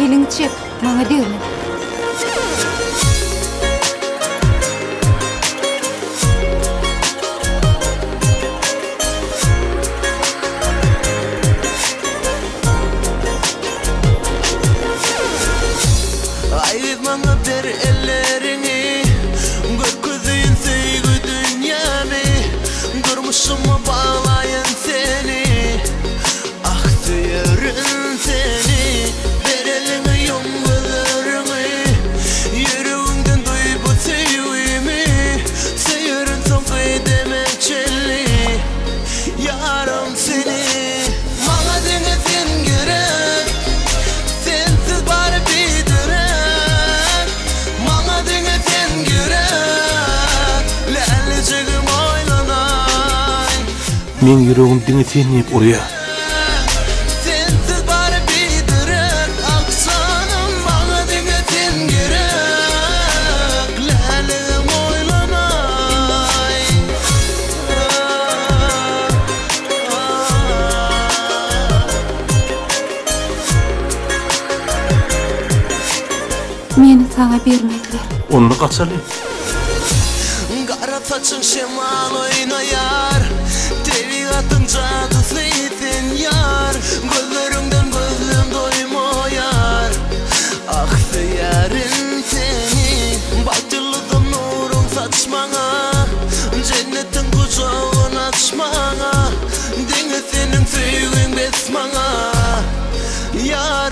elini çek, bana diyorum. Ayıp bana ver ellerini, gökyüzün sevgi dünyamı, durmuşuma bağlayın seni, aktırın seni, ver elini yumgularını, yüreğinden duy bu sevgimi, seyirin son kıydemeçeli, yarım seni, bana denizin gerek, sensiz bari bir direk, bana denizin gerek, leleciğim oylanay. Men yüreğim dingetenip oraya. Sensiz bari bir direk, aksanım bana denizin gerek, leleciğim oylanay. Meni sana vermediler. Onu kaçalı. Kara saçın şemal oynayar, tabiatın cadısı itin yar, gözlerinden gözlüm doymayar, aktı seni, bahtiyarlığın nurun saçmana, cennetin kucağını açmana, deniz senin sevgin besmana, yar